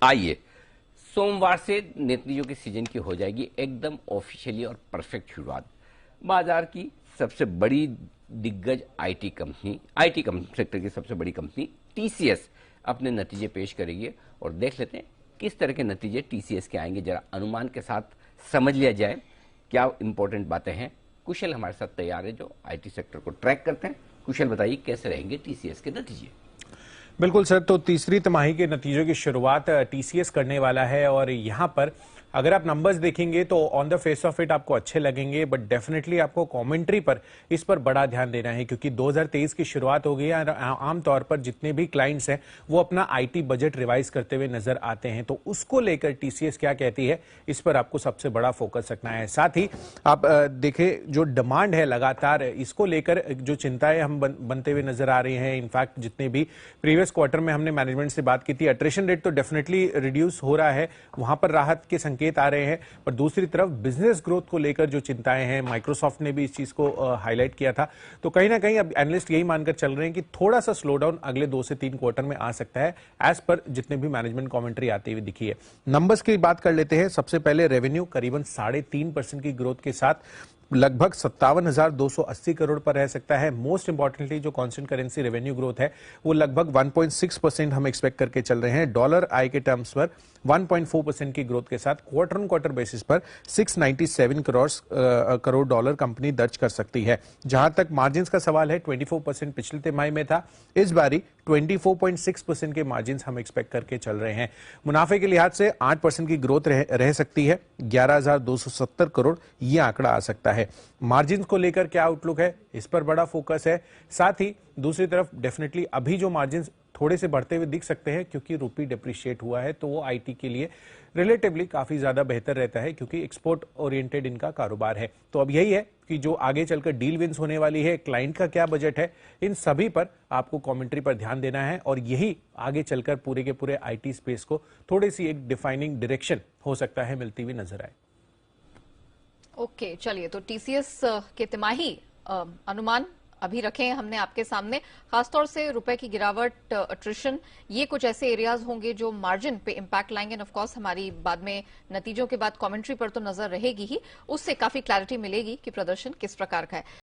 आइए, सोमवार से नतीजों की सीजन की हो जाएगी एकदम ऑफिशियली और परफेक्ट शुरुआत। बाजार की सबसे बड़ी दिग्गज आईटी सेक्टर की सबसे बड़ी कंपनी टीसीएस अपने नतीजे पेश करेगी और देख लेते हैं किस तरह के नतीजे टीसीएस के आएंगे। जरा अनुमान के साथ समझ लिया जाए क्या इंपॉर्टेंट बातें हैं। कुशल हमारे साथ तैयार है जो आईटी सेक्टर को ट्रैक करते हैं। कुशल, बताइए कैसे रहेंगे टीसीएस के नतीजे। बिल्कुल सर, तो तीसरी तिमाही के नतीजों की शुरुआत टीसीएस करने वाला है और यहां पर अगर आप नंबर्स देखेंगे तो on the face of it आपको अच्छे लगेंगे, बट डेफिनेटली आपको कमेंट्री पर इस पर बड़ा ध्यान देना है क्योंकि 2023 की शुरुआत हो गई है और आमतौर पर जितने भी क्लाइंट्स हैं वो अपना आईटी बजट रिवाइज करते हुए नजर आते हैं, तो उसको लेकर टीसीएस क्या कहती है इस पर आपको सबसे बड़ा फोकस रखना है। साथ ही आप देखें जो डिमांड है लगातार इसको लेकर जो चिंताएं हम बनते हुए नजर आ रही हैं। इनफैक्ट जितने भी प्रीवियस क्वार्टर में हमने मैनेजमेंट से बात की थी, अट्रिशन रेट तो डेफिनेटली रिड्यूस हो रहा है, वहां पर राहत के संकेत आ रहे हैं, पर दूसरी तरफ बिजनेस ग्रोथ को लेकर जो चिंताएं हैं, माइक्रोसॉफ्ट ने भी इस चीज को हाईलाइट किया था, तो कहीं ना कहीं अब एनालिस्ट यही मानकर चल रहे हैं कि थोड़ा सा स्लो डाउन अगले 2 से 3 क्वार्टर में आ सकता है, एज पर जितने भी मैनेजमेंट कमेंट्री आती हुई दिखी है। नंबर्स की बात कर लेते हैं। सबसे पहले रेवेन्यू करीबन 3.5% की ग्रोथ के साथ लगभग 57,280 करोड़ पर रह सकता है। मोस्ट इंपॉर्टेंटली जो कांस्टेंट करेंसी रेवेन्यू ग्रोथ है वो लगभग 1.6% हम एक्सपेक्ट करके चल रहे हैं। डॉलर आई के टर्म्स पर 1.4% की ग्रोथ के साथ क्वार्टर ऑन क्वार्टर बेसिस पर 697 करोड़ डॉलर कंपनी दर्ज कर सकती है। जहां तक मार्जिन का सवाल है, 24% पिछले तिमाही में था, इस बारी 24.6% के मार्जिन हम एक्सपेक्ट करके चल रहे हैं। मुनाफे के लिहाज से 8% की ग्रोथ रह सकती है, 11,270 करोड़ ये आंकड़ा आ सकता है। मार्जिन को लेकर क्या आउटलुक है, इस पर बड़ा फोकस है। साथ ही दूसरी तरफ डेफिनेटली अभी जो मार्जिन थोड़े से बढ़ते हुए दिख सकते हैं क्योंकि रुपी डिप्रिशिएट हुआ है, तो वो आईटी के लिए रिलेटिवली काफी ज्यादा बेहतर रहता है क्योंकि एक्सपोर्ट ओरिएंटेड इनका कारोबार है। तो अब यही है कि जो आगे चलकर डील विंस होने वाली है, क्लाइंट का क्या बजट है, इन सभी पर आपको कमेंट्री पर ध्यान देना है और यही आगे चलकर पूरे के पूरे आईटी स्पेस को थोड़ी सी एक डिफाइनिंग डायरेक्शन हो सकता है मिलती हुई नजर आए। ओके, चलिए, तो टीसीएस के तिमाही अनुमान अभी रखे हैं हमने आपके सामने। खासतौर से रुपए की गिरावट, अट्रिशन, ये कुछ ऐसे एरियाज होंगे जो मार्जिन पे इंपैक्ट लाएंगे। एंड ऑफ कोर्स हमारी बाद में नतीजों के बाद कमेंट्री पर तो नजर रहेगी ही, उससे काफी क्लैरिटी मिलेगी कि प्रदर्शन किस प्रकार का है।